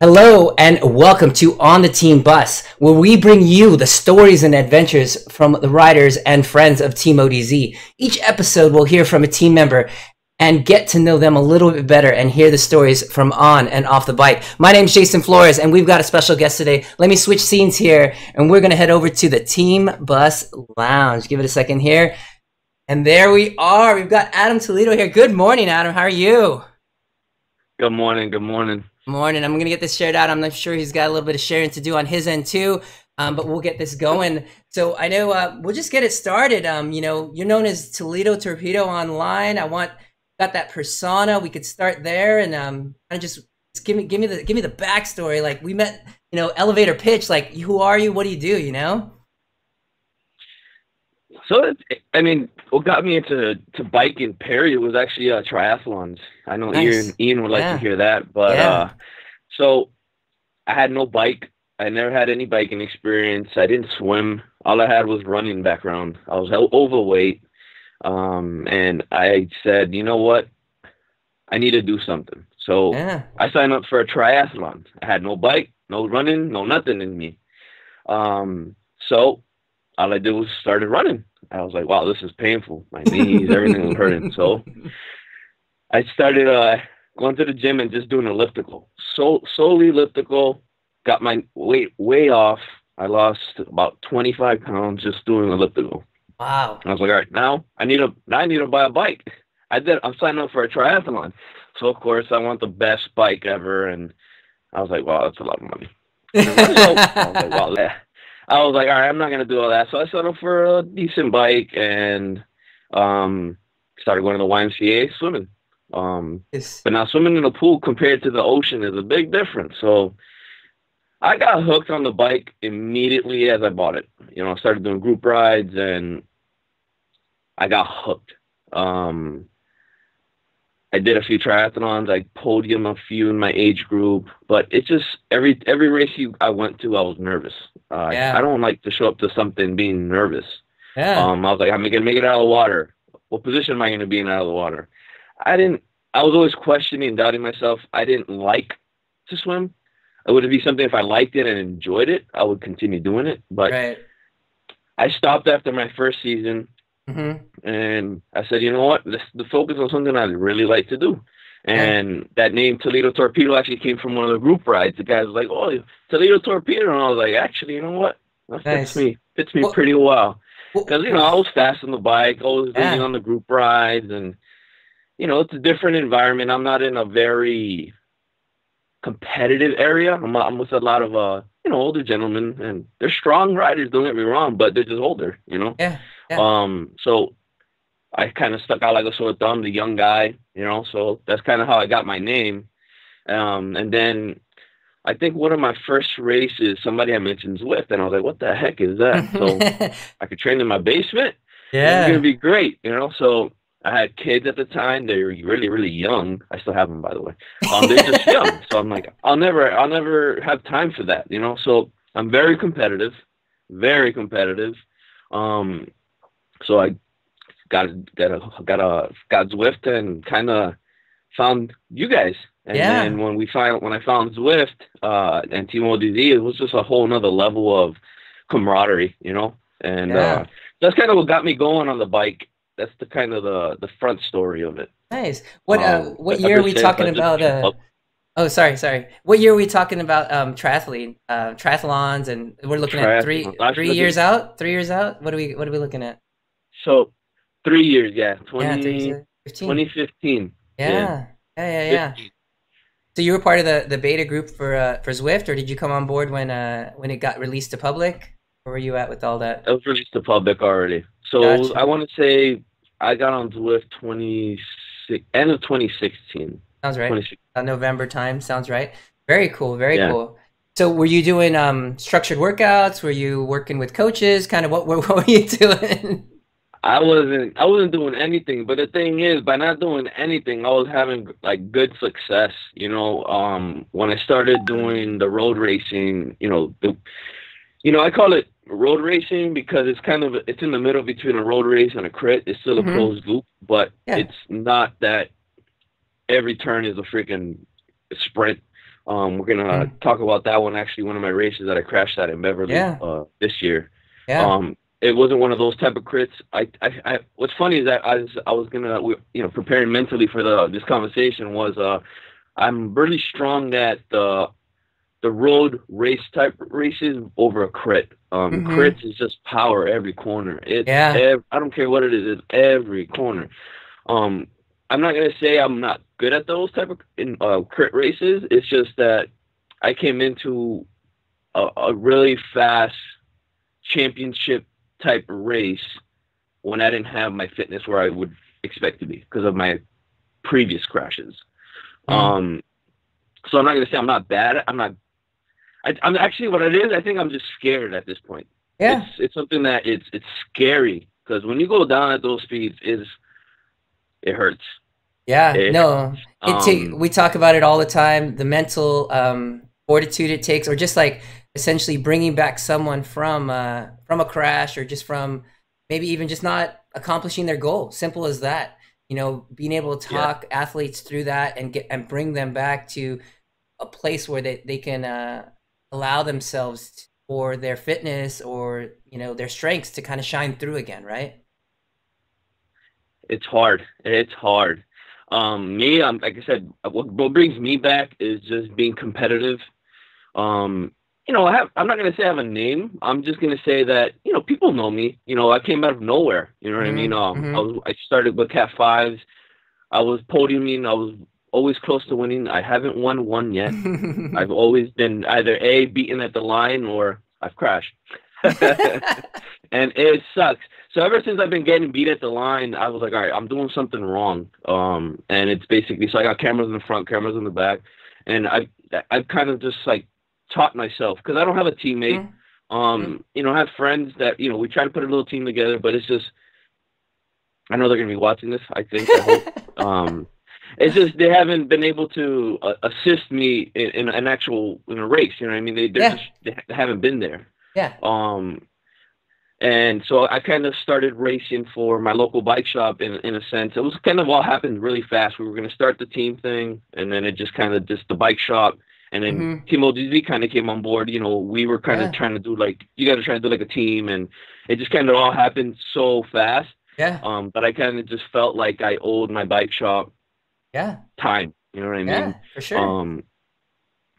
Hello and welcome to On the Team Bus, where we bring you the stories and adventures from the riders and friends of Team ODZ. Each episode we'll hear from a team member and get to know them a little bit better and hear the stories from on and off the bike. My name's Jason Flores and we've got a special guest today. Let me switch scenes here and we're going to head over to the Team Bus Lounge. Give it a second here. And there we are. We've got Adam Toledo here. Good morning, Adam. How are you? Good morning. Good morning. Morning. I'm going to get this shared out. I'm not sure he's got a little bit of sharing to do on his end too, but we'll get this going. So I know we'll just get it started. You're known as ToledoTorpedo online. Got that persona. We could start there and kind of just give me the backstory. Like we met, elevator pitch. Like who are you? What do you do? So, what got me into biking, period, was actually triathlons. I know Nice. Ian would like to hear that, but so I had no bike. I never had any biking experience. I didn't swim. All I had was running background. I was overweight, and I said, you know what? I need to do something. So I signed up for a triathlon. I had no bike, no running, no nothing in me. So all I did was started running. I was like, wow, this is painful. My knees, everything was hurting. So I started going to the gym and just doing elliptical. Solely elliptical. Got my weight way off. I lost about 25 pounds just doing elliptical. Wow. I was like, all right, now I need to buy a bike. I'm signing up for a triathlon. So of course I want the best bike ever, and I was like, wow, that's a lot of money. I was like, all right, I'm not going to do all that. So I settled for a decent bike and started going to the YMCA swimming. But now swimming in the pool compared to the ocean is a big difference. So I got hooked on the bike immediately as I bought it. I started doing group rides and I got hooked. I did a few triathlons. I podiumed a few in my age group, but it's just every race I went to, I was nervous. I don't like to show up to something being nervous. Yeah. I was like, I'm gonna make it out of the water. What position am I gonna be in out of the water? I was always questioning, doubting myself. I didn't like to swim. It would be something if I liked it and enjoyed it, I would continue doing it. But I stopped after my first season. And I said, you know what? Let's focus on something I really like to do. And that name ToledoTorpedo actually came from one of the group rides. The guy was like, oh, ToledoTorpedo. And I was like, actually, you know what? That fits me pretty well. Because, I was fast on the bike, always leading on the group rides. And, it's a different environment. I'm not in a very competitive area. I'm with a lot of, older gentlemen. And they're strong riders, don't get me wrong, but they're just older, So I kind of stuck out like a sore thumb, the young guy, so that's kind of how I got my name. And then I think one of my first races, somebody had mentioned Zwift, and I was like, what the heck is that? So I could train in my basement. It's going to be great, So I had kids at the time. They were really, really young. I still have them, by the way. They're just young. So I'm like, I'll never have time for that, So I'm very competitive, very competitive. So I got Zwift and kind of found you guys. And then when I found Zwift and Team ODZ, it was just a whole nother level of camaraderie, And that's kind of what got me going on the bike. That's the kind of the front story of it. Nice. What year are we talking about? Oh, sorry. What year are we talking about triathlons, and we're looking at three years out? 3 years out? What are we looking at? So 3 years, 2015. Yeah. So you were part of the beta group for Zwift, or did you come on board when it got released to public? Where were you at with all that? It was released to public already. So gotcha. I want to say I got on Zwift end of 2016. Sounds right. November time. Sounds right. Very cool. Very cool. So were you doing structured workouts? Were you working with coaches? Kind of what were you doing? I wasn't doing anything. But the thing is, by not doing anything, I was having like good success. When I started doing the road racing, I call it road racing because it's in the middle between a road race and a crit. It's still a closed loop, but it's not that every turn is a freaking sprint. We're gonna Mm. talk about that one. Actually, one of my races that I crashed at in Beverly Yeah. this year. Yeah. It wasn't one of those type of crits. What's funny is that I was gonna, preparing mentally for this conversation was I'm really strong at the road race type races over a crit. Mm-hmm. Crits is just power every corner. Yeah. I don't care what it is. It's every corner. Um, I'm not gonna say I'm not good at those type of crit races. It's just that I came into a really fast championship type race when I didn't have my fitness where I would expect to be because of my previous crashes. Mm. Um, so I'm not gonna say I'm not bad. I'm actually what it is. I think I'm just scared at this point. Yeah. It's something that it's scary because when you go down at those speeds, it hurts. Yeah, It no, um we talk about it all the time, the mental fortitude it takes, or just like essentially bringing back someone from a crash, or just from maybe even just not accomplishing their goal. Simple as that. You know, being able to yeah. talk athletes through that and get and bring them back to a place where they can allow themselves for their fitness, or their strengths to kind of shine through again, right? It's hard. It's hard. Me, I'm like I said, what brings me back is just being competitive. Um, I'm not gonna say I have a name. I'm just gonna say that people know me. I came out of nowhere. You know what I mean? Mm-hmm. Mm-hmm. I started with Cat Fives. I was podiuming. I was always close to winning. I haven't won one yet. I've always been either A, beaten at the line, or I've crashed. And it sucks. So ever since I've been getting beat at the line, I was like, all right, I'm doing something wrong. And it's basically, so I got cameras in the front, cameras in the back, and I've kind of just like taught myself because I don't have a teammate. Mm-hmm. I have friends that we try to put a little team together, but it's just I know they're gonna be watching this. I think, I hope. It's just they haven't been able to assist me in an actual in a race. You know what I mean? Yeah. They haven't been there. Yeah. Um, and so I kind of started racing for my local bike shop in a sense. It was kind of all happened really fast. We were going to start the team thing, and then it just kind of just the bike shop, and then Mm-hmm. Team ODZ kind of came on board. We were kind of Yeah. trying to do like you got to try to do like a team, and it just kind of all happened so fast. Yeah. But I kind of just felt like I owed my bike shop Yeah. time. You know what I mean? Yeah. For sure. Um,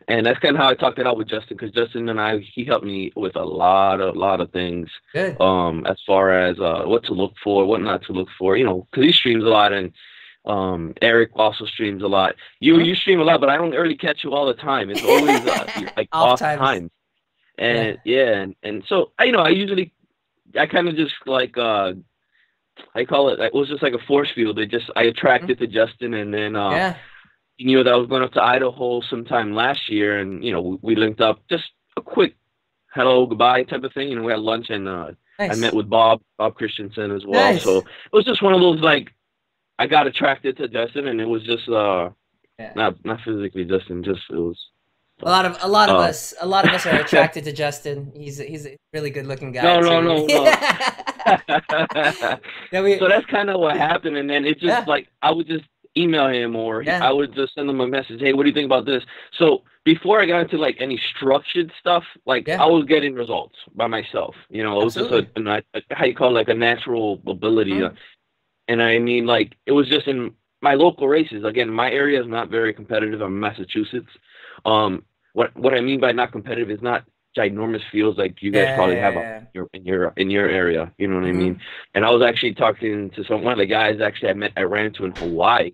and that's kind of how I talked it out with Justin, because Justin and he helped me with a lot of things, Good. as far as what to look for, what not to look for, because he streams a lot, and Eric also streams a lot. You Mhm. stream a lot, but I don't really catch you all the time. It's always like Off off times. times, Yeah. and yeah, and so I kind of just like I call it was just like a force field. I Mhm. attracted to Justin, and then Yeah. he knew that I was going up to Idaho sometime last year, and we linked up, just a quick hello, goodbye type of thing. We had lunch, and I met Nice. with Bob Christensen as well. So Nice. it was just one of those, like, I got attracted to Justin, and it was just Yeah. not physically Justin, just it was uh A lot of us are attracted to Justin. He's a really good looking guy no, too. no. Yeah. So that's kind of what happened, and then it just, Yeah. like, I would just email him, or I Yeah. would just send him a message. Hey, what do you think about this? So before I got into like any structured stuff, like I Yeah. was getting results by myself. It was just Absolutely. how you call it, like a natural ability. Mhm. And I mean, like, it was just in my local races. Again, my area is not very competitive. I'm in Massachusetts. What I mean by not competitive is not ginormous fields like you guys probably have up Yeah. in your area. You know what I mean? Hmm. And I was actually talking to one of the guys actually I ran into in Hawaii.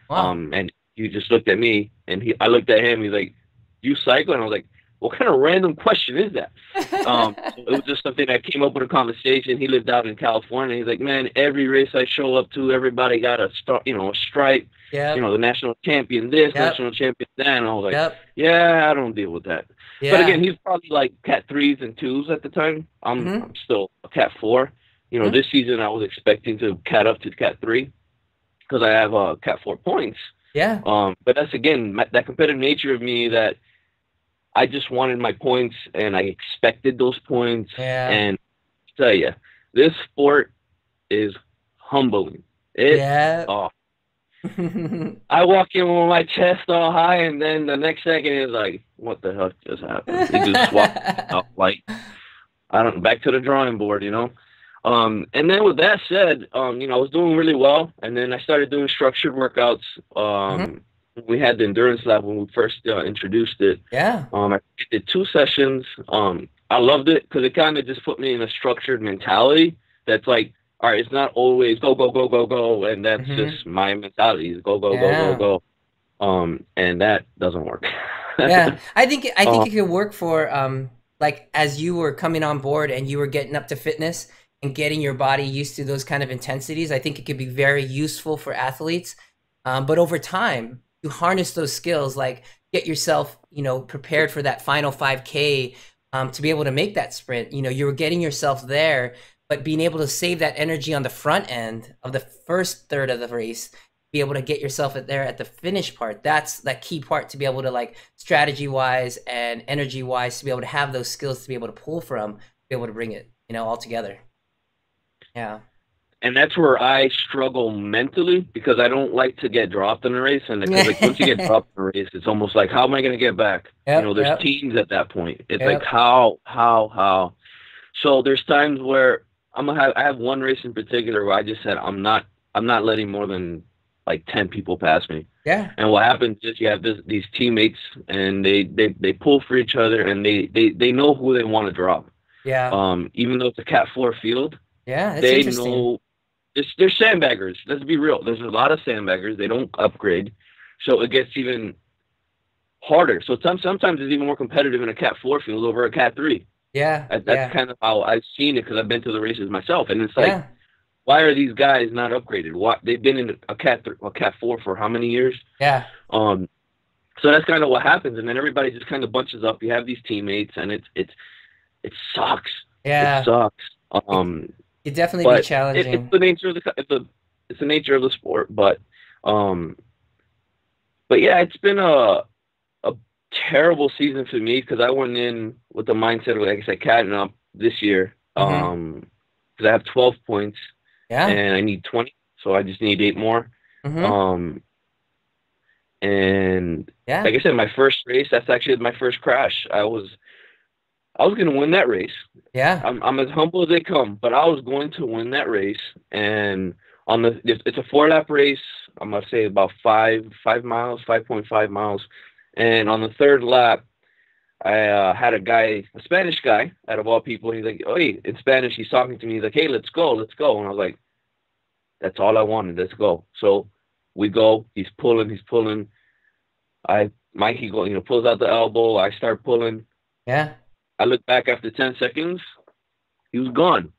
Wow. And he just looked at me, and I looked at him. He's like, "You cycle?" And I was like, "What kind of random question is that?" So it was just something that came up with a conversation. He lived out in California. He's like, "Man, every race I show up to, everybody got a star, a stripe. Yep. The national champion this, Yep. national champion that." And I was like, Yep. "Yeah, I don't deal with that." But Yeah. again, he's probably like Cat 3s and 2s at the time. I'm Hmm. still a Cat 4. Hmm. This season I was expecting to cat up to Cat 3 because I have Cat 4 points. Yeah. But that's, again, that competitive nature of me, that I just wanted my points, and I expected those points. Yeah. And I tell you, this sport is humbling. It's Yeah. oh, I walk in with my chest all high, and then the next second is like, what the hell just happened? They just swapped out, like, I don't, back to the drawing board, you know? And then with that said, I was doing really well, and then I started doing structured workouts. Mhm. We had the endurance lab when we first introduced it. Yeah. I did 2 sessions. I loved it because it kind of just put me in a structured mentality that's like, all right, it's not always go, go, go, go, go, and that's Hmm. just my mentality is go, go, go, go, Yeah. go. And that doesn't work. Yeah. I think um, it could work for like as you were coming on board and you were getting up to fitness and getting your body used to those kind of intensities. I think it could be very useful for athletes. But over time, you harness those skills, like get yourself, prepared for that final 5K, to be able to make that sprint. You were getting yourself there, but being able to save that energy on the front end of the first third of the race, be able to get yourself there at the finish part. That's that key part to be able to, like, strategy wise and energy wise, to be able to have those skills to be able to pull from, be able to bring it, all together. Yeah. and that's where I struggle mentally because I don't like to get dropped in a race, and because like once you get dropped in a race, it's almost like how am I going to get back? Yep. There's Yep. teams at that point. It's like Yep. how. So there's times where I have one race in particular where I just said I'm not letting more than like 10 people pass me. Yeah. And what happens is you have these teammates, and they pull for each other, and they know who they want to drop. Yeah. Even though it's a Cat 4 field, Yeah. That's they interesting. know there's sandbaggers. Let's be real. There's a lot of sandbaggers. They don't upgrade, so it gets even harder. So sometimes it's even more competitive in a Cat 4 field over a Cat 3. Yeah. That's Yeah. kind of how I've seen it because I've been to the races myself, and it's like, Yeah. why are these guys not upgraded? Why they've been in a Cat 4 for how many years? Yeah. Um, so that's kind of what happens, and then everybody just kind of bunches up. You have these teammates, and it sucks. It Yeah. sucks. It Um, it definitely be but it's challenging. the nature of it's the nature of the sport. Um, but yeah, it's been a terrible season for me because I went in with the mindset of, like I said, catching up this year. Hmm. Because I have 12 points Yeah. and I need 20, so I just need 8 more. Hmm. Um, and Yeah. like I said, my first race, that's actually my first crash. I was going to win that race. Yeah. I'm as humble as they come, but I was going to win that race. And it's a 4 lap race. I'm gonna say about 5 miles, 5.5 miles. And on the third lap, I had a Spanish guy, out of all people. He's like, "Oh, hey," in Spanish, he's talking to me. He's like, "Hey, let's go, let's go." And I was like, "That's all I wanted. Let's go." So we go. He's pulling. He's pulling. Mikey pulls out the elbow. I start pulling. Yeah. I look back after 10 seconds. He was gone.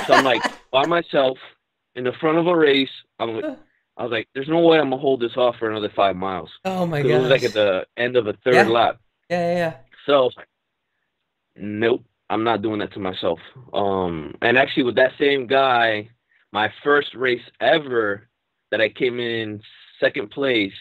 So I'm like by myself in the front of a race. I was like, there's no way I'm gonna hold this off for another 5 miles Oh my because it was like gosh. at the end of the third Yeah. lap. Yeah. Yeah. So I was like, nope, I'm not doing that to myself. And actually, with that same guy, my first race ever that I came in second place,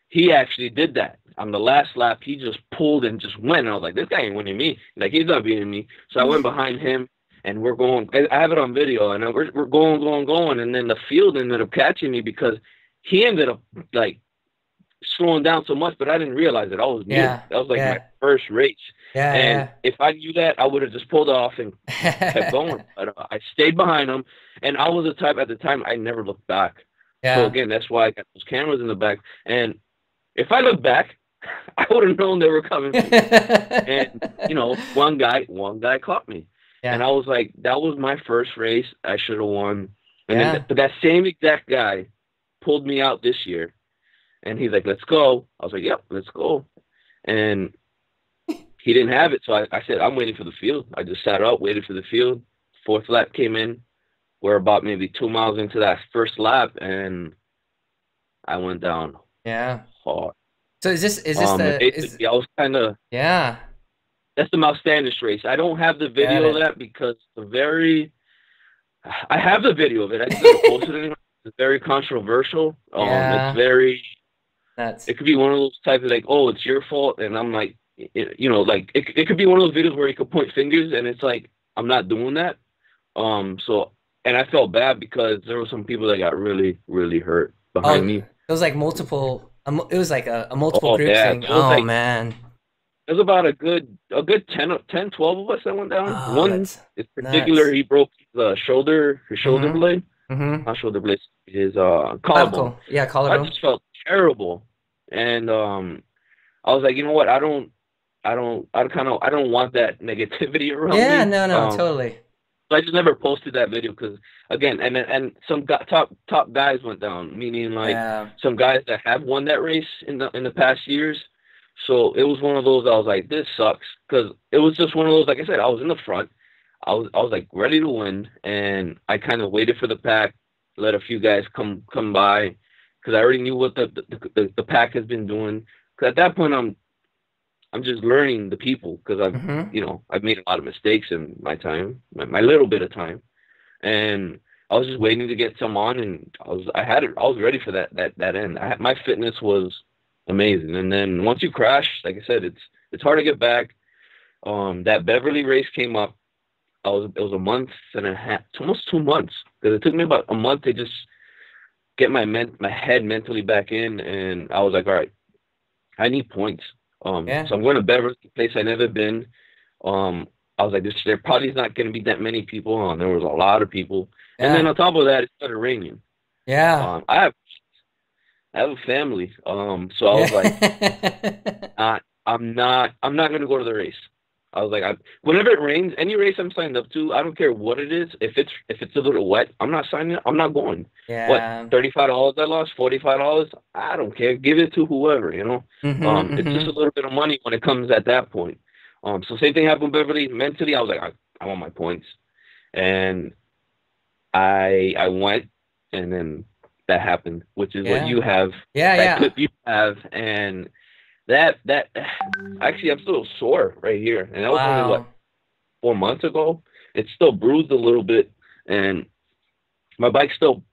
he actually did that. On the last lap, he just pulled and just went. And I was like, this guy ain't winning me. Like, he's not beating me. So I went Yeah. behind him, and we're going. I have it on video, and we're going, going, going. And then the field ended up catching me because he ended up, like, slowing down so much, but I didn't realize it. I was new. Yeah. That was like my Yeah. first race. And Yeah. if I knew that, I would have just pulled off and kept Yeah. going. But I stayed behind him, and I was the type at the time I never looked back. So Yeah. again, that's why I got those cameras in the back. And if I looked back, I would have known they were coming for me. And one guy caught me, and Yeah. I was like, that was my first race. I should have won. And then, Yeah. but that same exact guy pulled me out this year, and he's like, "Let's go." I was like, "Yep, let's go." And he didn't have it, so I said, "I'm waiting for the field." I just sat up, waited for the field. Fourth lap came in. We're about maybe 2 miles into that first lap, and I went down Yeah. hard. So is this And the is basically, I was kind of yeah, that's the Mount Standish race. I don't have the got video of it. that because I have the video of it. I just never posted it anymore. It's very controversial. It's Yeah. very That's it could be one of those types of like, oh, it's your fault, and I'm like, like it could be one of those videos where you could point fingers, and it's like I'm not doing that. So and I felt bad because there were some people that got really, really hurt behind oh me. It was like multiple. It was like a multiple Oh group yeah, thing. so it was Oh like man. it was about a good 12 of us that went down. Oh, One that's in particular, nuts. he broke his shoulder Mm-hmm. blade, Mm-hmm. not shoulder blade, his collarbone. Clavicle. Yeah, I collarbone. just felt terrible, and I was like, you know what, I don't want that negativity around Yeah, me. no, no, totally. So I just never posted that video because again, and some top guys went down, meaning like Yeah. some guys that have won that race in the past years. So it was one of those I was like, this sucks because it was just one of those. Like I said, I was in the front. I was like ready to win, and I kind of waited for the pack, let a few guys come by because I already knew what the pack has been doing. Because at that point, I'm just learning the people because Mm-hmm. I've made a lot of mistakes in my time, my little bit of time, and I was just waiting to get some on, and I was ready for that end. My fitness was amazing, and then once you crash, like I said, it's hard to get back. That Beverly race came up. It was a month and a half, almost 2 months, because it took me about a month to just get my head mentally back in, and I was like, all right, I need points. Yeah. So I'm going to Beverly, a place I've never been. I was like, there probably is not going to be that many people. There was a lot of people, and then Yeah. on top of that, it started raining. Yeah. Um, I have I have a family. So I was like, Yeah. I'm not going to go to the race. I was like, whenever it rains, any race I'm signed up to, I don't care what it is. If it's a little wet, I'm not signing up. I'm not going. What, Yeah. $35 I lost, $45? I don't care. Give it to whoever, you know. Mm-hmm. It's just a Mm-hmm. little bit of money when it comes at that point. So same thing happened with Beverly. Mentally, I was like, I want my points, and I went, and then that happened, which is what Yeah. you have, Yeah. that Yeah. clip you have, and that actually I'm still sore right here, and that was only what, Wow. 4 months ago. It's still bruised a little bit, and my bike's still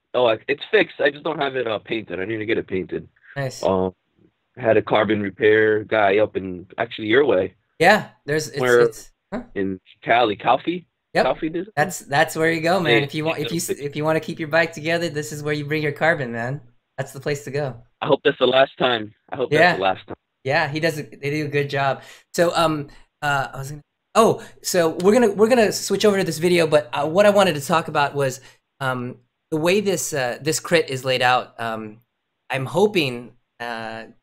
it's fixed. I just don't have it painted. I need to get it painted. Nice. Um, had a carbon repair guy up in actually your way, Yeah. where It's. Huh? in Cali, Yep. Coffee did it? That's where you go, man. Hey, If you want, if you want to keep your bike together, this is where you bring your carbon, man. That's the place to go. I hope that's the last time. I hope that's the Yeah. last time. Yeah, they do a good job. So I was gonna oh, so we're gonna switch over to this video, but what I wanted to talk about was the way this crit is laid out. I'm hoping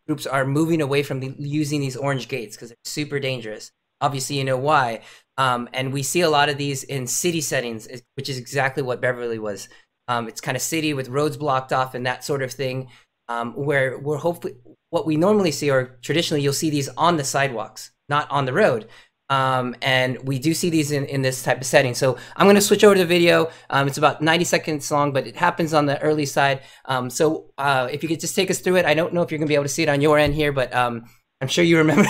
groups are moving away from using these orange gates because they're super dangerous. Obviously, you know why. And we see a lot of these in city settings, which is exactly what Beverly was. It's kind of city with roads blocked off and that sort of thing. Where we're hopefully what we normally see, or traditionally you'll see these on the sidewalks, not on the road. And we do see these in this type of setting. So I'm going to switch over to the video. It's about 90 seconds long, but it happens on the early side. So if you could just take us through it. I don't know if you're going to be able to see it on your end here, but I'm sure you remember.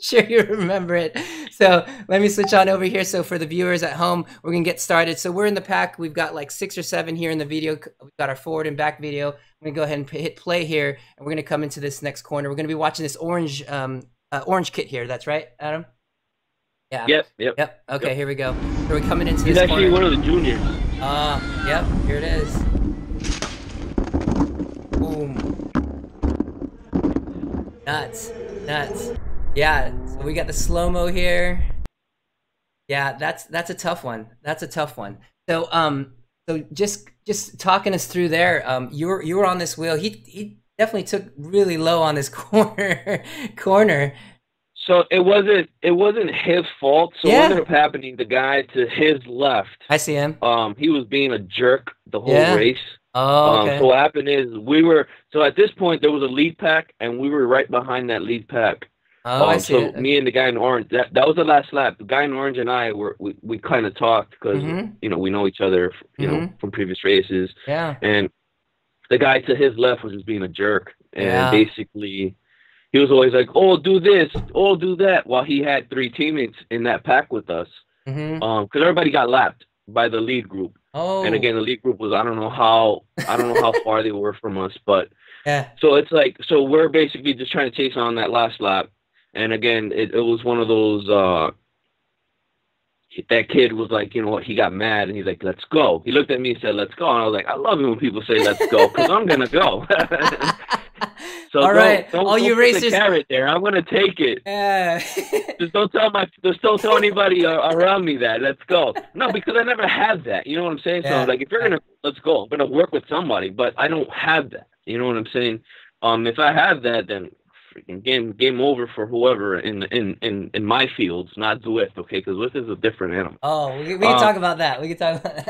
Sure you remember it. So let me switch on over here. So for the viewers at home, we're gonna get started. So we're in the pack. We've got like 6 or 7 here in the video. We've got our forward and back video. I'm gonna go ahead and hit play here, and we're gonna come into this next corner. We're gonna be watching this orange orange kit here. That's right, Adam? Yeah. Yep. Okay, here we go. So we're coming into He's this actually corner. one of the juniors. Yep, here it is. Boom. Nuts. Nuts. Yeah, so we got the slow-mo here. Yeah, that's a tough one. That's a tough one. So so just talking us through there, you were on this wheel. He definitely took really low on this corner. So it wasn't his fault. So what Yeah. ended up happening, the guy to his left, I see him. he was being a jerk the whole Yeah. race. Oh, okay. So what happened is so at this point there was a lead pack, and we were right behind that lead pack. Oh, I see So it. me and the guy in orange, that was the last lap. The guy in orange and I we kind of talked because Mhm. we know each other, from previous races. Yeah. And the guy to his left was just being a jerk, and Yeah. basically he was always like, "Oh, do this, oh, do that," while he had 3 teammates in that pack with us. Mhm. Because everybody got lapped by the lead group. Oh. And again, the lead group was I don't know how far they were from us, but Yeah. so it's like we're basically just trying to chase on that last lap. And again, it was one of those that kid was like, you know what, he got mad and he's like, "Let's go." He looked at me and said, "Let's go." And I was like, I love it when people say "let's go" because I'm gonna go. So All right, don't all you put racers. the carrot there. I'm gonna take it. Just don't tell anybody around me that. Let's go. No, because I never had that. You know what I'm saying? So like, if you're gonna, let's go. I'm gonna work with somebody, but I don't have that. You know what I'm saying? If I have that, then freaking game over for whoever in my fields, not Zwift, okay? Because Zwift is a different animal. Oh, we can talk about that. We can talk about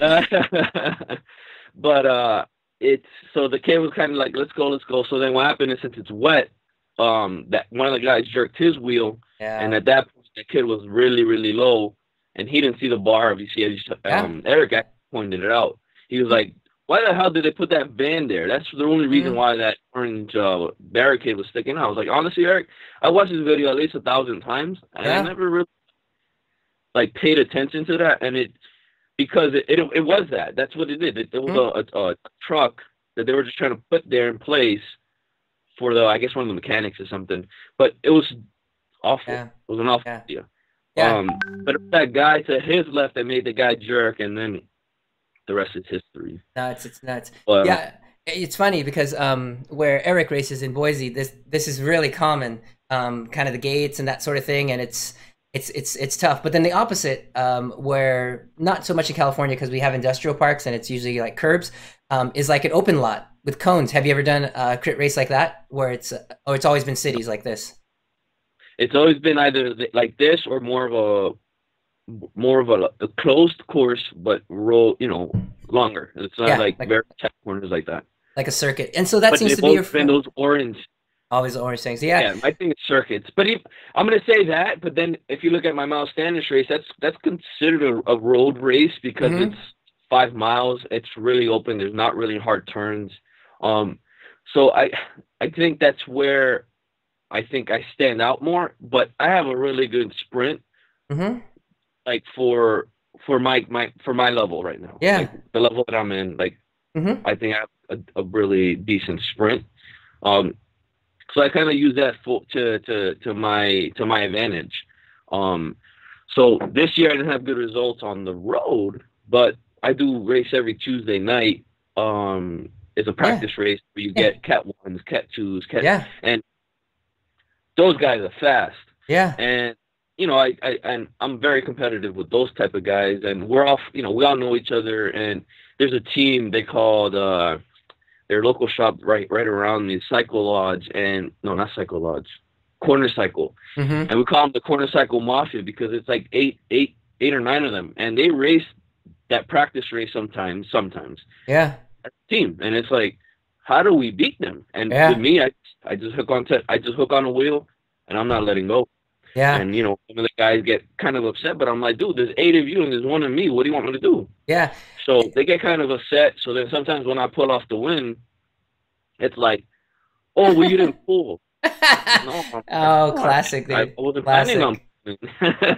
that. But it's so the kid was kind of like, let's go. So then what happened is, since it's wet, that one of the guys jerked his wheel, and at that point the kid was really, really low, and he didn't see the bar. If you see, Eric pointed it out. He was like, why the hell did they put that band there? That's the only reason why that orange barricade was sticking out. I was like, honestly, Eric, I watched this video at least 1,000 times, and I never really like paid attention to that. And because it was that. That's what it did. It was a truck that they were just trying to put there in place for I guess one of the mechanics or something. But it was awful. It was an awful idea. But that guy to his left that made the guy jerk, and then the rest is history. It's nuts. But, it's funny because where Eric races in Boise, this is really common, kind of the gates and that sort of thing, and it's tough. But then the opposite, where not so much in California because we have industrial parks and it's usually like curbs, is like an open lot with cones. Have you ever done a crit race like that, where it's always been cities like this? It's always been either like this or more of a closed course, but longer. It's not like very tight corners like that. Like a circuit. And so that seems to be your friend. Those orange. Always the orange things. Yeah, I think it's circuits. But I'm going to say that, but then if you look at my Miles Standish race, that's considered a road race because it's 5 miles. It's really open. There's not really hard turns. So I think that's where I think I stand out more. But I have a really good sprint. Like for my level right now. Yeah. Like the level that I'm in, like I think I have a really decent sprint. So I kind of use that to my advantage. So this year I didn't have good results on the road, but I do race every Tuesday night. It's a practice race where you get Cat 1s, Cat 2s, and those guys are fast. Yeah. And I'm very competitive with those type of guys, and we're off. We all know each other, and there's a team they called their local shop right around the Cycle Lodge, and no, not Cycle Lodge, Corner Cycle, and we call them the Corner Cycle Mafia because it's like eight or nine of them, and they race that practice race sometimes. Yeah, as a team, and it's like, how do we beat them? And with me, I just hook on a wheel, and I'm not letting go. Yeah. And, some of the guys get kind of upset, but I'm like, dude, there's 8 of you and there's 1 of me. What do you want me to do? Yeah. So they get kind of upset. So then sometimes when I pull off the win, it's like, oh, well, you didn't pull. No, classic, dude. I wasn't planning on pulling.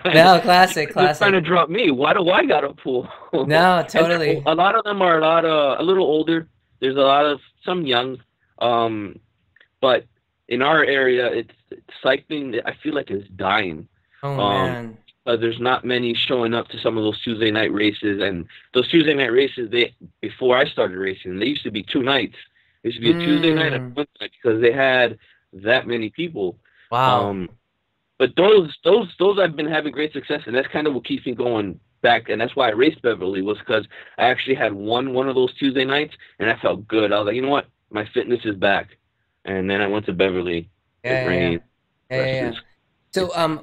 No, classic. They're trying to drop me. Why do I got to pull? No, totally. A lot of them are a little older. There's a lot of some young. But in our area, cycling, I feel like it's dying. Oh, man. There's not many showing up to some of those Tuesday night races. And those Tuesday night races, before I started racing, they used to be 2 nights. It used to be a Tuesday night and a Wednesday night because they had that many people. Wow. But those I've been having great success, and that's kind of what keeps me going back. And that's why I raced Beverly, was because I actually had one of those Tuesday nights, and I felt good. I was like, you know what? My fitness is back. And then I went to Beverly. Yeah. So, are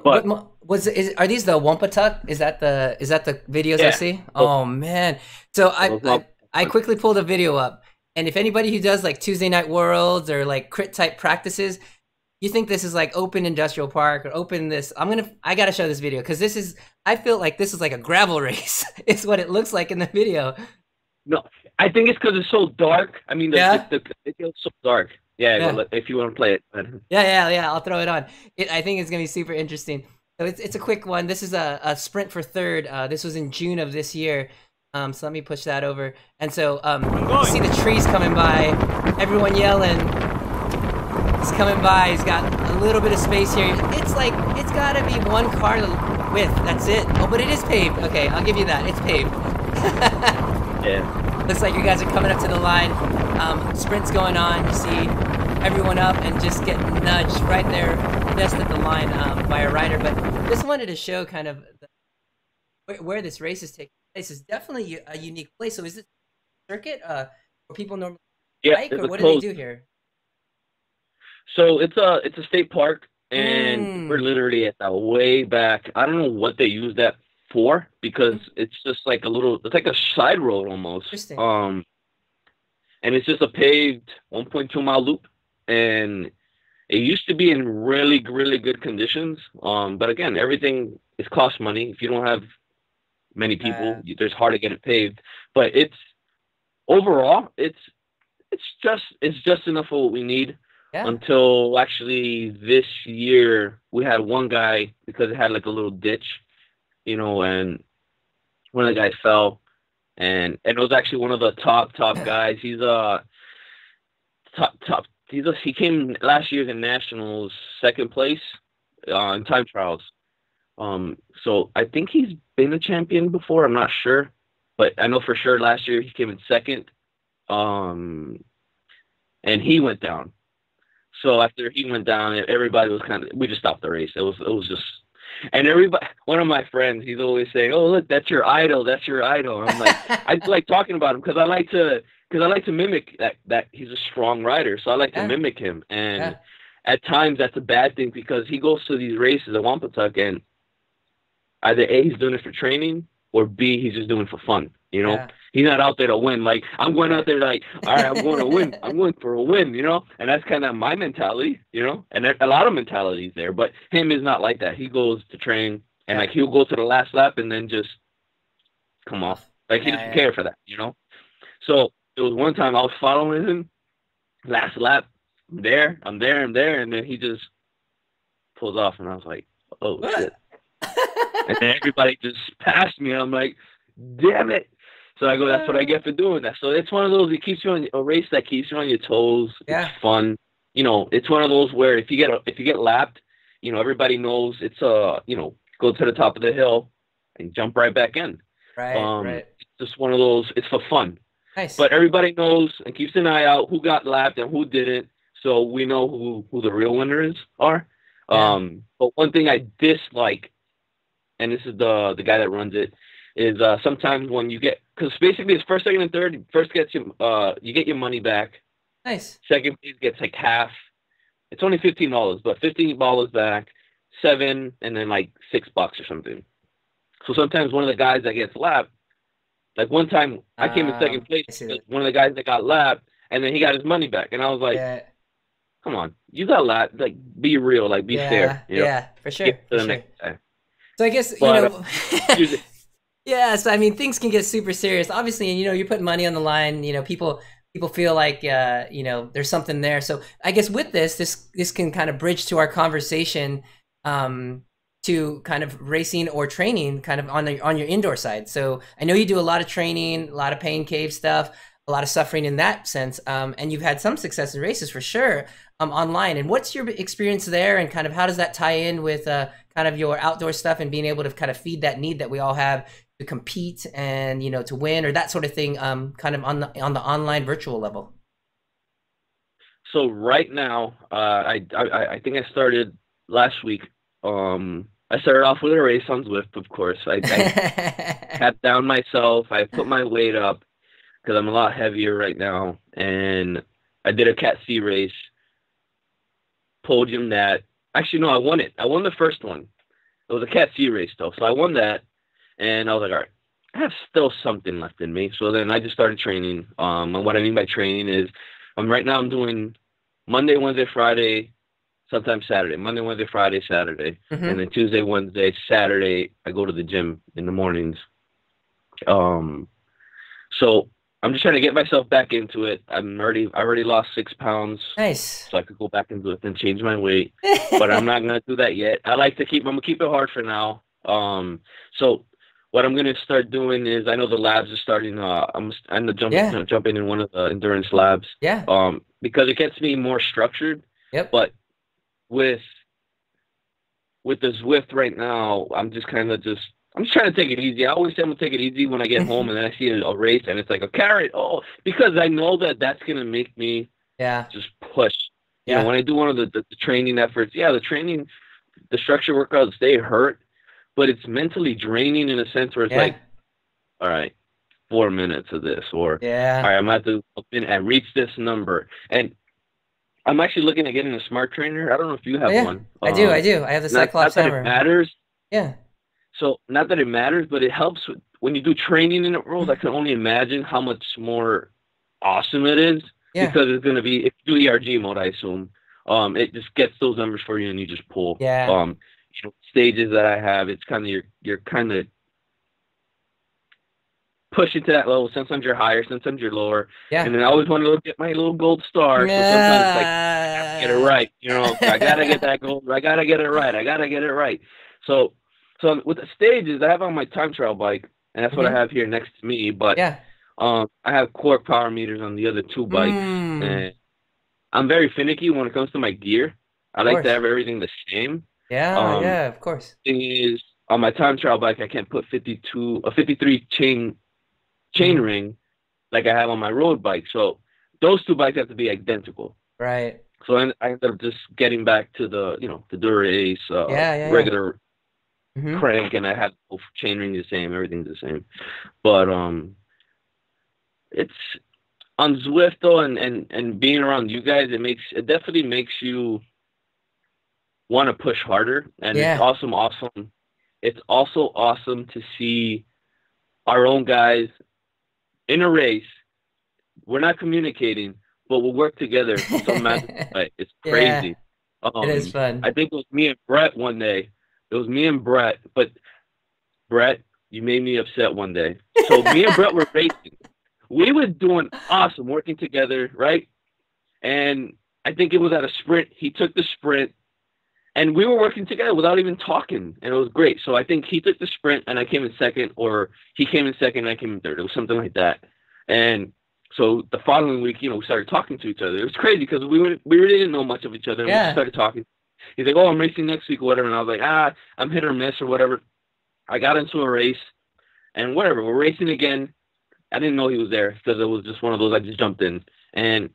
these the Wampatuck? Is that the videos I see? Oh man! So I quickly pulled a video up, and if anybody who does like Tuesday Night Worlds or like crit type practices, you think this is like open industrial park or open this, I gotta show this video because I feel like this is like a gravel race. It's what it looks like in the video. No, I think it's because it's so dark. I mean, the video's so dark. Yeah, well, if you want to play it. Yeah, I'll throw it on. I think it's going to be super interesting. So it's a quick one. This is a sprint for third. This was in June of this year. So let me push that over. And so you see the trees coming by. Everyone yelling. He's coming by. He's got a little bit of space here. It's got to be 1 car width. That's it. Oh, but it is paved. Okay, I'll give you that. It's paved. Yeah. Looks like you guys are coming up to the line. Sprint's going on. You see everyone up and just get nudged right there, just at the line by a rider. But just wanted to show kind of where this race is taking place. Is definitely a unique place. So is this circuit where people normally bike, or what do they do here? So it's a state park, and we're literally at the way back. I don't know what they use that for, because it's just like it's like a side road almost. Interesting. And it's just a paved 1.2 mile loop, and it used to be in really, really good conditions. But again, everything is cost money. If you don't have many people, it's hard to get it paved. But overall, it's just enough for what we need. Yeah. Until actually this year, we had one guy, because it had like a little ditch, and one of the guys fell, and it was actually one of the top guys. He's top. He came last year in nationals, second place in time trials. So I think he's been a champion before. I'm not sure, but I know for sure last year he came in second. And he went down. So after he went down, everybody was we just stopped the race. It was just, and everybody, one of my friends, he's always saying, "Oh, look, that's your idol. That's your idol." And I'm like, I like talking about him because I like to mimic that he's a strong rider. So I like to mimic him. And at times that's a bad thing, because he goes to these races at Wampatuck, and either A, he's doing it for training, or B, he's just doing it for fun. He's not out there to win. Like, I'm going out there like, all right, I'm going to win. I'm going for a win, And that's kind of my mentality, And a lot of mentalities there. But him is not like that. He goes to train, and like he'll go to the last lap and then just come off. Like, he doesn't care for that, So there was one time I was following him, last lap, I'm there, and then he just pulls off, and I was like, oh shit. And then everybody just passed me. I'm like, damn it. So I go, that's what I get for doing that. So it's one of those, it keeps you on a race that keeps you on your toes. Yeah. It's fun. It's one of those where if you get lapped, everybody knows it's go to the top of the hill and jump right back in. Right. It's just one of those, it's for fun. Nice. But everybody knows and keeps an eye out who got lapped and who didn't. So we know who the real winners are. Yeah. But one thing I dislike, and this is the guy that runs it, is sometimes when you get, because basically it's first, second, and third. First gets you get your money back. Nice. Second place gets like half. It's only $15, but $15 back. 7, and then like $6 or something. So sometimes one of the guys that gets lapped, like one time I came in second place. One of the guys that got lapped, and then he got his money back, and I was like, "Come on, you got lapped. Like, be real. Like, be fair." Yeah, for sure. So I guess yeah, so I mean, things can get super serious, obviously, and you're putting money on the line. People feel like there's something there. So I guess with this can kind of bridge to our conversation to kind of racing or training, kind of on your indoor side. So I know you do a lot of training, a lot of pain cave stuff, a lot of suffering in that sense, and you've had some success in races for sure online. And what's your experience there, and kind of how does that tie in with kind of your outdoor stuff and being able to kind of feed that need that we all have to compete and to win, or that sort of thing, kind of on the online virtual level? So right now, I think I started last week. I started off with a race on Zwift, of course. I cut down myself. I put my weight up because I'm a lot heavier right now, and I did a Cat C race. Podium that. Actually, no, I won it. I won the first one. It was a Cat C race though, so I won that. And I was like, all right, I have still something left in me. So then I just started training. And what I mean by training is right now I'm doing Monday, Wednesday, Friday, sometimes Saturday. Monday, Wednesday, Friday, Saturday. Mm-hmm. And then Tuesday, Wednesday, Saturday, I go to the gym in the mornings. So I'm just trying to get myself back into it. I already lost 6 pounds. Nice. So I could go back into it and change my weight. But I'm not going to do that yet. I'm going to keep it hard for now. So what I'm going to start doing is, I know the labs are starting. I'm jumping in one of the endurance labs. Yeah. Because it gets me more structured. Yep. But with the Zwift right now, I'm just trying to take it easy. I always say I'm going to take it easy when I get home, and then I see a race and it's like a carrot. Oh, because I know that's going to make me just push. You know, Yeah. when I do one of the training efforts, yeah, the structure workouts, they hurt, but it's mentally draining in a sense where it's Yeah. like, all right, 4 minutes of this, or all Yeah. right, I'm at to and reach this number. And I'm actually looking at getting a smart trainer. I don't know if you Oh have yeah. one. I do. I do. I have the Not Cyclops that it hammer. matters. Yeah. So not that it matters, but it helps when you do training in the world. I can only imagine how much more awesome it is Yeah. because it's going to be if you do ERG mode, I assume. It just gets those numbers for you and you just pull. Yeah. Stages that I have, it's kind of you're kind of pushing to that level. Sometimes you're higher, sometimes you're lower, Yeah. and then I always want to look at my little gold star. So sometimes it's like I have to get it right. I gotta get that gold. I gotta get it right. I gotta get it right. So with the stages, I have on my time trial bike, and that's what I have here next to me. But Yeah. I have quark power meters on the other two bikes, Mm. and I'm very finicky when it comes to my gear. I Of like to course. have everything the same. Yeah. Um, Yeah. Of course. thing is, on my time trial bike, I can't put 53 chain Hmm. ring like I have on my road bike. So those two bikes have to be identical. Right. So I ended up just getting back to the Dura-Ace Yeah. Yeah. Yeah. regular Hmm. crank, and I had both chain ring the same, everything's the same. But it's on Zwift though, and being around you guys, it definitely makes you want to push harder, and it's Yeah. awesome. It's also awesome to see our own guys in a race. We're not communicating, but we'll work together in some magical way. It's Yeah. crazy. It is I fun. think it was me and Brett one day. It was me and Brett, but Brett, you made me upset one day. So me and Brett were racing. We were doing awesome, working together, right? And I think it was at a sprint. He took the sprint, and we were working together without even talking, and it was great. So I think he took the sprint, and I came in second, or he came in second, and I came in third. It was something like that. And so the following week, we started talking to each other. It was crazy because we really didn't know much of each other, and we just Yeah. started talking. He's like, "Oh, I'm racing next week or whatever," and I was like, I'm hit or miss or whatever. I got into a race, and whatever, we're racing again. I didn't know he was there because it was just one of those I just jumped in, and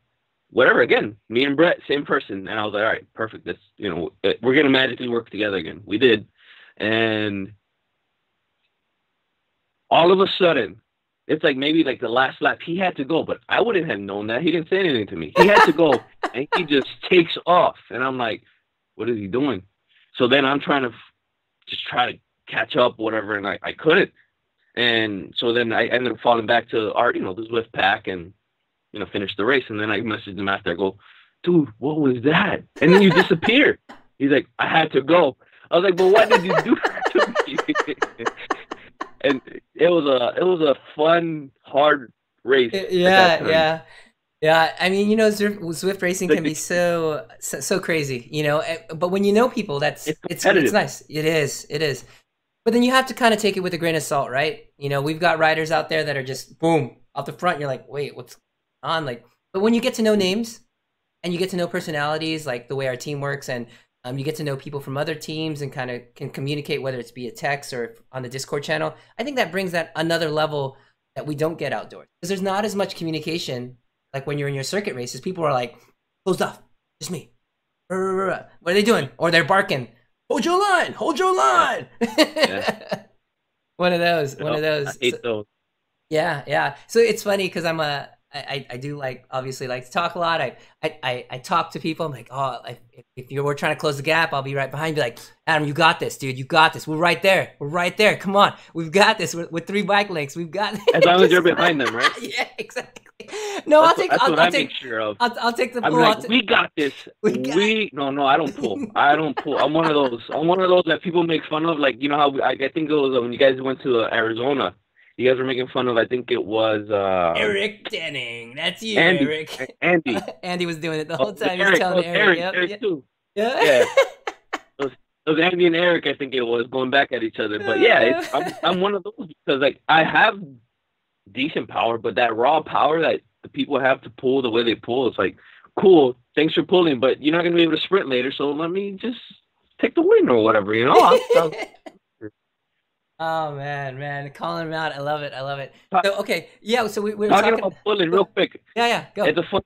whatever, again, me and Brett, same person. And I was like, all right, perfect. We're going to magically work together again. We did. And all of a sudden, it's like maybe like the last lap, he had to go, but I wouldn't have known that. He didn't say anything to me. He had to go, and he just takes off. And I'm like, what is he doing? So then I'm trying to just try to catch up, whatever, and I couldn't. And so then I ended up falling back to our, the Zwift pack and, finish the race. And then I messaged him after. I go, dude, what was that? And then you disappear. He's like, I had to go. I was like, but what did you do to me? And it was a fun, hard race at that Yeah. time. Yeah. Yeah, I mean, Swift racing can be so crazy, But when you know people, It's it's competitive. nice. It is, it is. But then you have to kind of take it with a grain of salt, right? We've got riders out there that are just boom off the front. You're like, wait, what's on? Like, but when you get to know names and you get to know personalities, like the way our team works, and you get to know people from other teams and kind of can communicate, whether it's via text or on the Discord channel. I think that brings that another level that we don't get outdoors because there's not as much communication. Like when you're in your circuit races, people are like, closed off, just me. What are they doing? Or they're barking, hold your line, hold your line. Yeah. One of those. I hate those. Yeah, yeah. So it's funny because I do obviously like to talk a lot. I talk to people. I'm like, oh, if we're trying to close the gap, I'll be right behind. Be like, Adam, you got this, dude. You got this. We're right there. We're right there. Come on, we've got this. With 3 bike links, we've got this. As long as you're behind them, right? Yeah, exactly. No, That's what I make sure of. I'll take the I'm pull. like, we got this. No, I don't pull. I don't pull. I'm one of those that people make fun of. Like, how I think it was when you guys went to Arizona. You guys were making fun of. I think it was Eric Denning. That's you, Andy. Eric. Andy. Andy was doing it the whole time. Eric, He was telling Eric. Eric too. Yeah. It was Andy and Eric. I think it was going back at each other. But yeah, I'm one of those because like I have decent power, but that raw power that the people have to pull the way they pull, it's like, cool, thanks for pulling, but you're not going to be able to sprint later, so let me just take the win or whatever, Oh man, calling him out. I love it. So okay, yeah. So we were talking about pulling real quick. Yeah, go. It's a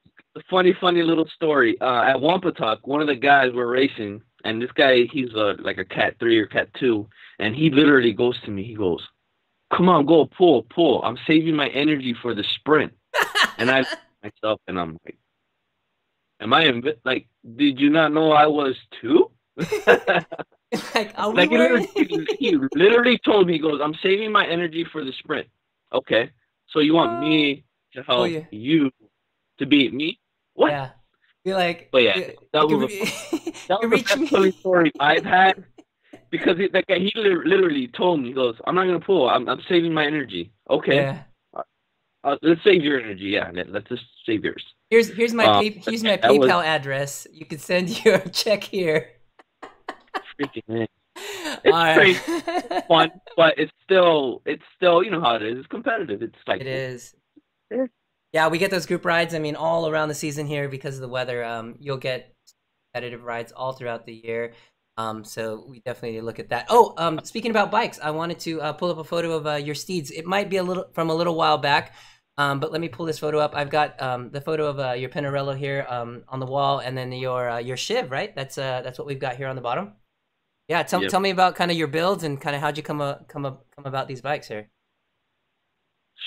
funny little story. At Wampatuck, one of the guys were racing, and this guy, he's like a Cat 3 or Cat 2, and he literally goes to me. He goes, "Come on, go pull. I'm saving my energy for the sprint." And I myself, and I'm like, "Am I like? Did you not know I was too?" Like, are we Like wearing... he literally told me, he goes, "I'm saving my energy for the sprint." Okay, so you want me to Oh help yeah, you to beat me? What? yeah. You're like, But yeah, you that can was a, that you was the reach best funny me. story I've had because that guy, he literally told me, he goes, "I'm not gonna pull. I'm saving my energy." Okay, Yeah. let's save your energy. Yeah, let's just save yours. Here's Yeah, my that was PayPal address. You can send your check here. freaking man. All It's right. crazy, fun, but it's still you know how it is. It's competitive. It's It cycle. is. Yeah. Yeah, we get those group rides. I mean, all around the season here because of the weather. You'll get competitive rides all throughout the year. So we definitely need to look at that. Oh, speaking about bikes, I wanted to pull up a photo of your steeds. It might be a little from a little while back, but let me pull this photo up. I've got the photo of your Pinarello here on the wall, and then your Shiv, right? That's what we've got here on the bottom. Yeah, Yep. tell me about kind of your builds and kind of how'd you come about these bikes here.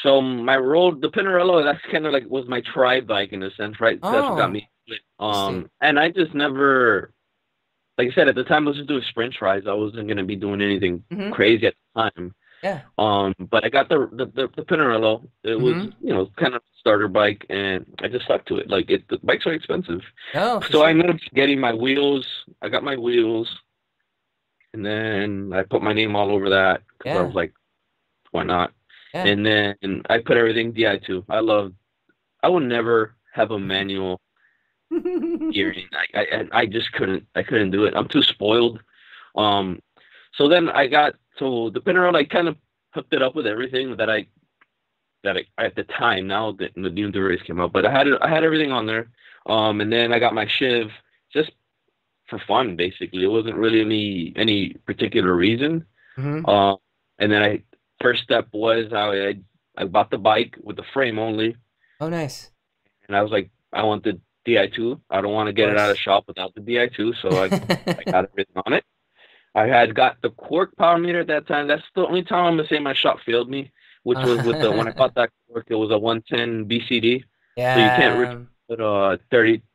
So the Pinarello, that's kind of like was my tri bike in a sense, right? That's what got Oh, me. interesting. And I just never, like I said, at the time I was just doing sprint tries. I wasn't gonna be doing anything Mm-hmm. crazy at the time. Yeah. But I got the Pinarello. It was, Mm-hmm. kind of starter bike, and I just stuck to it. Like the bikes are expensive, Oh, for so I sure. ended up getting my wheels. I got my wheels, and then I put my name all over that because I was Yeah. like, why not? Yeah. And then I put everything Di2. I would never have a manual gearing. I just couldn't. I couldn't do it. I'm too spoiled. Um, so then so the Pinarello. I kind of hooked it up with everything that I at the time. Now that the new Durace came out, but I had everything on there. And then I got my Shiv just for fun, basically. It wasn't really any particular reason. Mm-hmm. Um, and then first step was I bought the bike with the frame only, Oh, nice. and I was like, I want the Di2. I don't want to Of get it out of course. shop without the Di2, so I got everything on it. I had got the Quark power meter at that time. That's the only time I'm gonna say my shop failed me, which was with the when I bought that Quark, it was a 110 BCD, so you can't really Yeah. put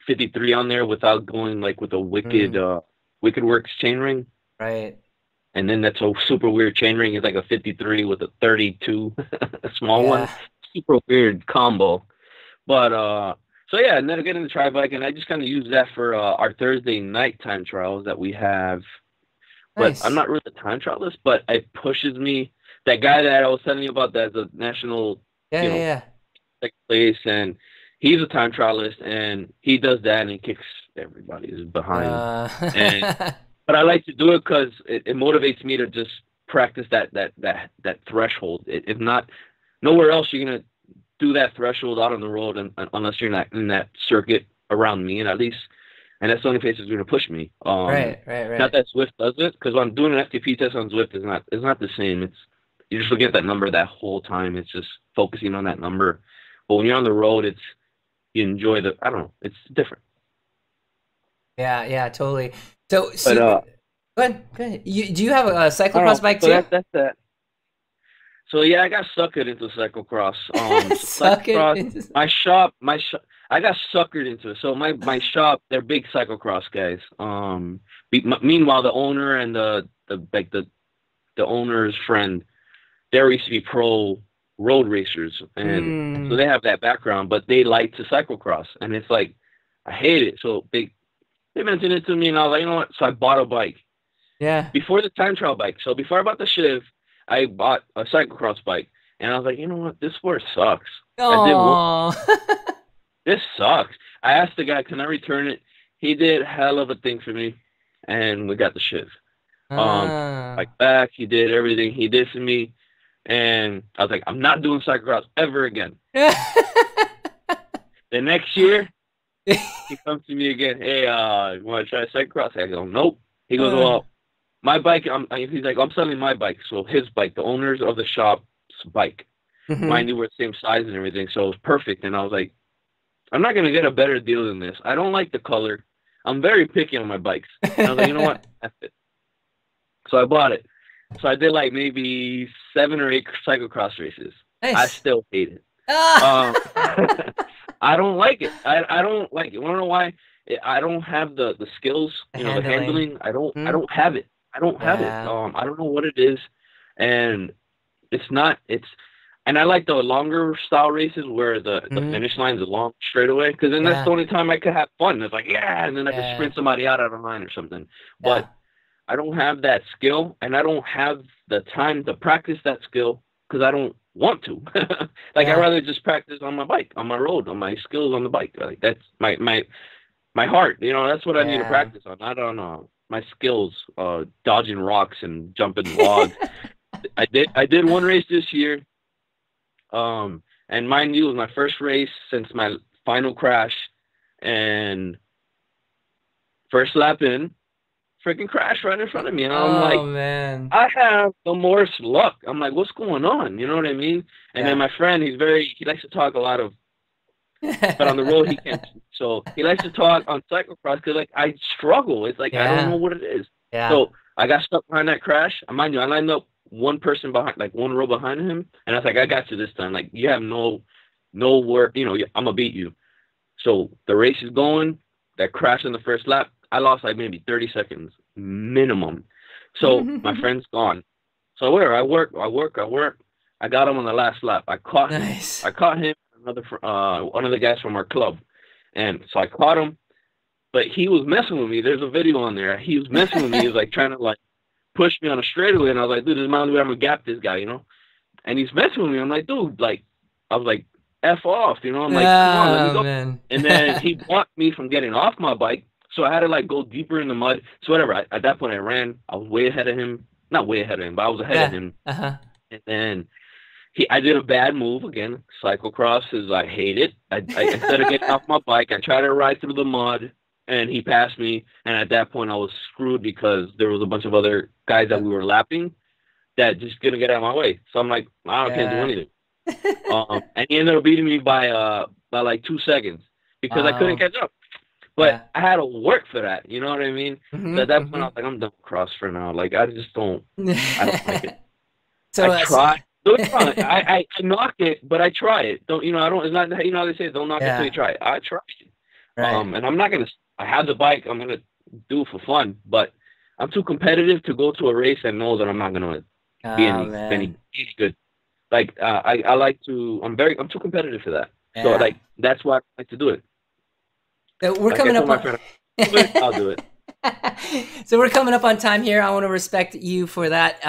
53 on there without going like with a Mm, Wicked Works chainring. right. And then that's a super weird chainring. It's like a 53 with a 32, a small one. Yeah. Super weird combo. But so yeah, and then I get in the tri bike, and I just kind of use that for our Thursday nighttime trials that we have. But I'm Nice. not really a time trialist, but it pushes me. That guy that I was telling you about, that's a national, Yeah, you yeah, know, yeah. second place, and he's a time trialist, and he does that, and he kicks everybody's behind. And Uh, but I like to do it because it motivates me to just practice that threshold. If not, nowhere else you're gonna do that threshold out on the road, unless you're not in that circuit around me, and at least, and that's the only place that's gonna push me. right, right, Not right. that Zwift does it, because when I'm doing an FTP test on Zwift, it's not the same. It's you're just looking at that number that whole time. It's just focusing on that number. But when you're on the road, you enjoy I don't know, it's different. Yeah, yeah, totally. So But go ahead, go ahead. Do you have a I don't cyclocross know. bike So too? that's that. So yeah, I got suckered into cyclocross. So Suck it cyclocross, into... my shop, I got suckered into it. So my shop, they're big cyclocross guys. Meanwhile, the owner and the owner's friend, they used to be pro road racers, and so Mm, they have that background, but they like to cyclocross, and it's like I hate it. So they mentioned it to me, and I was like, you know what? So I bought a bike yeah. before the time trial bike. So before I bought the Shiv, I bought a cyclocross bike, and I was like, you know what, this sport sucks. I did one. Oh. This sucks. I asked the guy, can I return it? He did hell of a thing for me, and we got the Shiv. Like Ah. back, he did everything he did for me, and I was like, I'm not doing cyclocross ever again. The next year, he comes to me again. Hey, you want to try cyclocross? I go, nope. He goes, well, my bike. He's like, I'm selling my bike. So his bike, the owners of the shop's bike. Mhm. Mind you, we're the same size and everything, so it was perfect. And I was like, I'm not gonna get a better deal than this. I don't like the color. I'm very picky on my bikes. And I was like, you know what? That's it. So I bought it. So I did like maybe 7 or 8 cyclocross races. I Nice. still hate it. Um, Ah! I don't like it. I don't like it. Wanna know why? I don't have the skills, The the handling. handling. I Hmm? don't have it. I don't have it. Yeah. I don't know what it is, and it's not. It's and I like the longer style races where the Hmm? finish line's a long straightaway because then that's the Yeah. only time I could have fun. It's like yeah, and then I could Yeah. sprint somebody out of line or something. Yeah. But I don't have that skill, and I don't have the time to practice that skill because I don't want to. Like I'd Yeah. rather just practice on my bike, on my road, on my skills on the bike. Like that's my heart. That's what I need to Yeah. practice on. Not on my skills, dodging rocks and jumping logs. I did one race this year, and mind you, it was my first race since my final crash, and first lap in, freaking crash right in front of me, and I'm Oh like, man. I have the worst luck. I'm like, what's going on? You know what I mean? And then Yeah. my friend, he likes to talk a lot of, but on the road he can't. So he likes to talk on cyclocross because like I struggle. It's like I don't know Yeah. what it is. Yeah. So I got stuck behind that crash. Mind you, I lined up one person behind, like one row behind him, and I was like, I got you this time. Like you have no work. I'm gonna beat you. So the race is going. That crash in the first lap, I lost like maybe 30 seconds minimum. So my friend's gone. So where I work. I got him on the last lap. I caught him. Nice. I caught him. One of the guys from our club, and so I caught him. But he was messing with me. There's a video on there. He was messing with me. He was like trying to like push me on a straightaway, and I was like, dude, this is my only way I'm gonna gap this guy. And he's messing with me. I'm like, dude, like, I was like, F off. I'm like, come on, let me Oh go. man. And then he blocked me from getting off my bike. So I had to like go deeper in the mud. So whatever. At that point, I ran. I was way ahead of him. Not way ahead of him, but I was ahead of Yeah. him. Uh-huh. And then I did a bad move again. Cyclocross is I hate it. I instead of getting off my bike, I tried to ride through the mud, and he passed me. And at that point, I was screwed because there was a bunch of other guys that we were lapping that just couldn't get out of my way. So I'm like, I can't do Yeah. anything. And he ended up beating me by like 2 seconds because I couldn't Wow. catch up. But Yeah. I had to work for that. You know what I mean? So at Mm-hmm. that point, I Mm-hmm. was like, I'm done with cross for now. Like I just don't. I don't like it. So, I try. Don't get me wrong. I knock it, but I try it. Don't I don't. It's not. How they say don't knock it till yeah. you try it. I try it. Right. And I'm not gonna. I have the bike. I'm gonna do it for fun. But I'm too competitive to go to a race and know that I'm not gonna be Oh any man. good. Like I like to. I'm too competitive for that. So Yeah. like that's why I like to do it. So we're Like I coming told up my on friend, I'll do it. I'll do it. So we're coming up on time here. I want to respect you for that.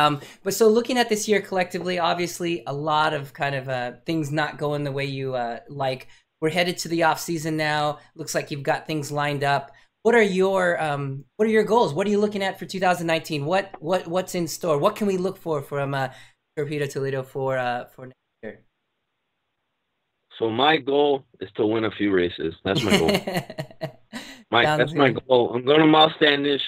But so looking at this year collectively, obviously a lot of kind of things not going the way you like. We're headed to the off season now. Looks like you've got things lined up. What are your goals? What are you looking at for 2019? What's in store? What can we look for from Torpedo Toledo for next year? So my goal is to win a few races. That's my goal. Sounds That's my good. goal. I'm going to Mount Standish.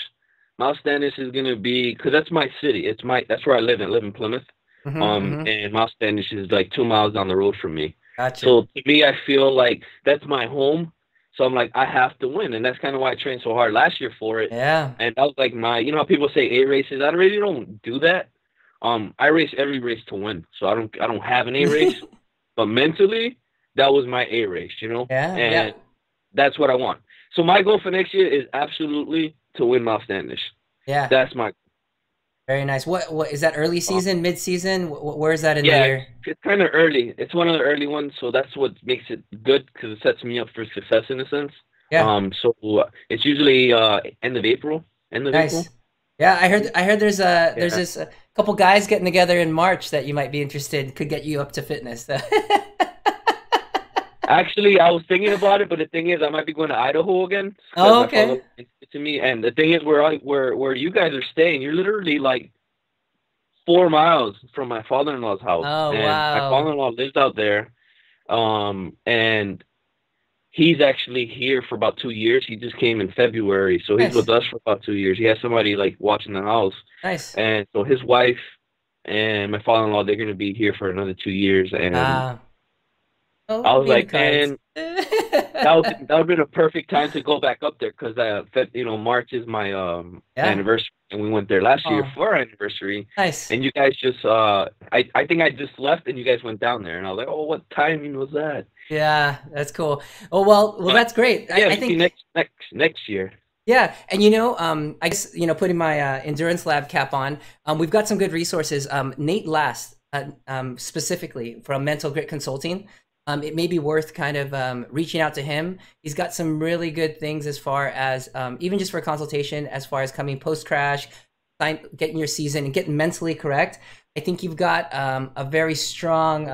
Mount Standish is going to be because that's my city. That's where I live. I live in Plymouth. Mm-hmm, mm-hmm. And Mount Standish is like 2 miles down the road from me. Gotcha. So to me, I feel like that's my home. So I'm like, I have to win, and that's kind of why I trained so hard last year for it. Yeah. And that was like how people say A races. I really don't do that. I race every race to win. So I don't have an A race, but mentally, that was my A race. Yeah. Yeah. And that's what I want. So my goal for next year is absolutely to win Mount Standish. Yeah. That's my Very nice. What is that? Early uh, season, mid season? Where is that in the yeah. year? It's kind of early. It's one of the early ones, so that's what makes it good because it sets me up for success in a sense. Yeah. So it's usually end of April. End of April. Nice. Yeah, I heard there's Yeah. this couple guys getting together in March that you might be interested. Could get you up to fitness. Actually, I was thinking about it, but the thing is, I might be going to Idaho again because Oh, my okay. father to me. And the thing is, where you guys are staying, you're literally like 4 miles from my father-in-law's house, Oh, and my wow. father-in-law lives out there. And he's actually here for about 2 years. He just came in February, so he's Nice. with us for about 2 years. He has somebody like watching the house, Nice. and so his wife and my father-in-law they're going to be here for another 2 years. And Ah. Oh, I it'll was be in the like, cards. man, that would be the perfect time to go back up there because March is my Yeah. anniversary, and we went there last year Oh, for our anniversary, nice. and you guys just I think I just left and you guys went down there, and I was like, oh, what timing was that? Yeah, that's cool. Oh well, But that's great. yeah, I maybe think next year. yeah, and I guess putting my endurance lab cap on, we've got some good resources. Nate Last, specifically from Mental Grit Consulting. It may be worth kind of reaching out to him. He's got some really good things as far as even just for consultation, as far as coming post crash, getting your season and getting mentally correct. I think you've got a very strong,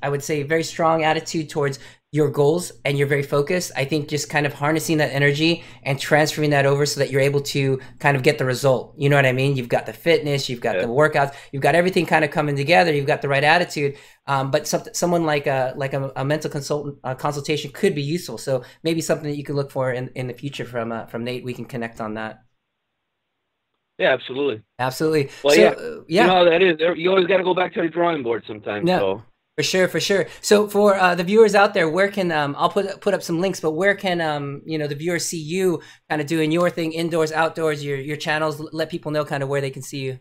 I would say, very strong attitude towards your goals, and you're very focused. I think just kind of harnessing that energy and transferring that over so that you're able to kind of get the result. You know what I mean? You've got the fitness, you've got Yeah. the workouts, you've got everything kind of coming together. You've got the right attitude. But someone like a mental consultant consultation could be useful. So maybe something that you could look for in the future from Nate. We can connect on that. Yeah, absolutely. Absolutely. Well, So yeah, you know yeah, how that is. You always got to go back to the drawing board sometimes. no, So for sure, for sure. So for the viewers out there, where can I'll put up some links, but where can the viewers see you kind of doing your thing, indoors, outdoors, your channels? Let people know kind of where they can see you.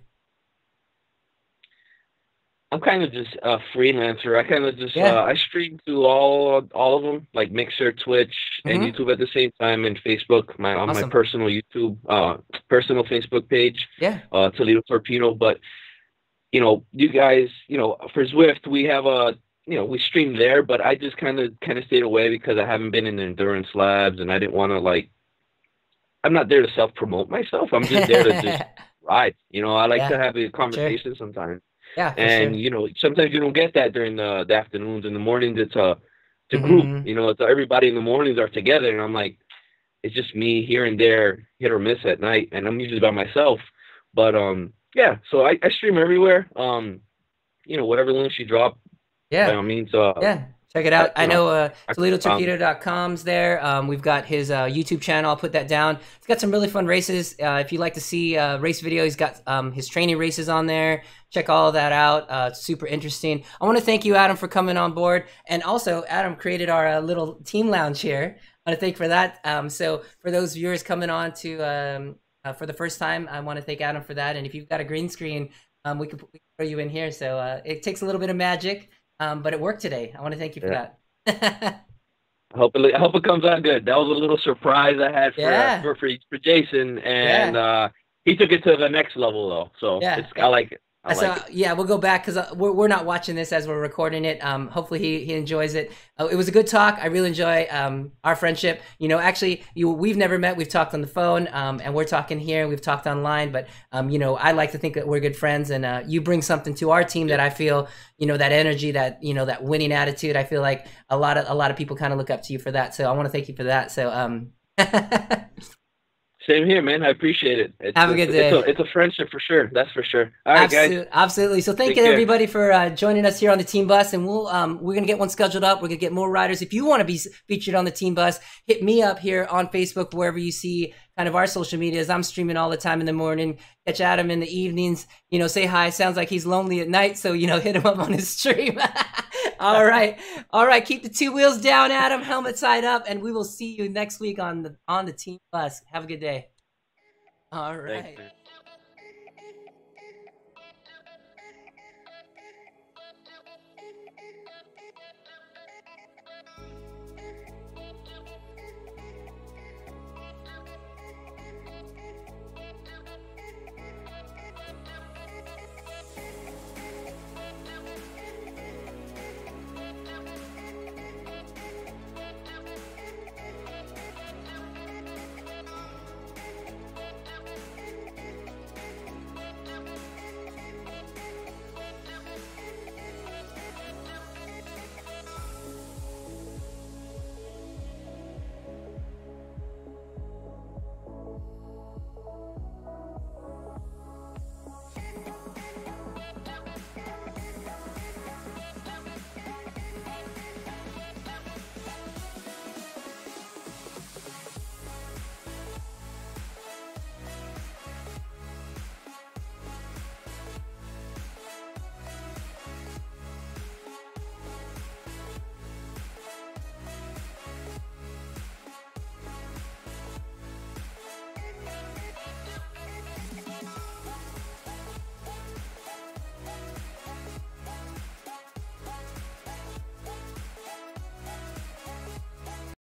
I'm kind of just a freelancer. I kind of just Yeah. I stream to all of them, like Mixer, Twitch, and Mm-hmm. YouTube at the same time, and Facebook. My on my Awesome. personal YouTube, personal Facebook page, Yeah. Toledo Torpedo. But you guys, for Zwift, we have we stream there, but I just kind of stayed away because I haven't been in the endurance labs, and I didn't want to like. I'm not there to self promote myself. I'm just there to just ride. I like to Yeah. have a Sure. conversation sometimes. Yeah, for And sure. sometimes you don't get that during the afternoons. In the mornings, it's a group. Mm-hmm. It's everybody in the mornings are together, and I'm like, it's just me here and there, hit or miss at night, and I'm usually by myself. But yeah. So I stream everywhere. Whatever links you drop, by Yeah. all means, Yeah, check it out. I, I know I ToledoTorpedo.com's there. We've got his YouTube channel. I'll put that down. He's got some really fun races. If you like to see race video, he's got his training races on there. Check all of that out. It's super interesting. I want to thank you, Adam, for coming on board. And also, Adam created our little team lounge here. I want to thank for that. So for those viewers coming on to for the first time, I want to thank Adam for that. And if you've got a green screen, we can throw you in here. So it takes a little bit of magic. But it worked today. I want to thank you for yeah. that. I hope it comes out good. That was a little surprise I had Yeah, for Jason, and yeah, he took it to the next level though. So yeah. I like it. I So like it. yeah, we'll go back because we're not watching this as we're recording it. Hopefully he enjoys it. It was a good talk. I really enjoy our friendship. Actually, we've never met. We've talked on the phone, and we're talking here. We've talked online, but I like to think that we're good friends, and you bring something to our team that I feel, that energy, that that winning attitude. I feel like a lot of people kind of look up to you for that. So I want to thank you for that. So Same here, man. I appreciate it. It's have a good day. it's a friendship for sure. That's for sure. All right, guys. Absolutely, absolutely. So thank Take you care. everybody for joining us here on the team bus, and we're gonna get one scheduled up. We're gonna get more riders. If you want to be featured on the team bus, hit me up here on Facebook, wherever you see kind of our social medias. I'm streaming all the time in the morning. Catch Adam in the evenings. Say hi. Sounds like he's lonely at night, so hit him up on his stream. All right, all right. Keep the two wheels down, Adam. Helmet side up, and we will see you next week on the team bus. Have a good day. All Thanks, right. man.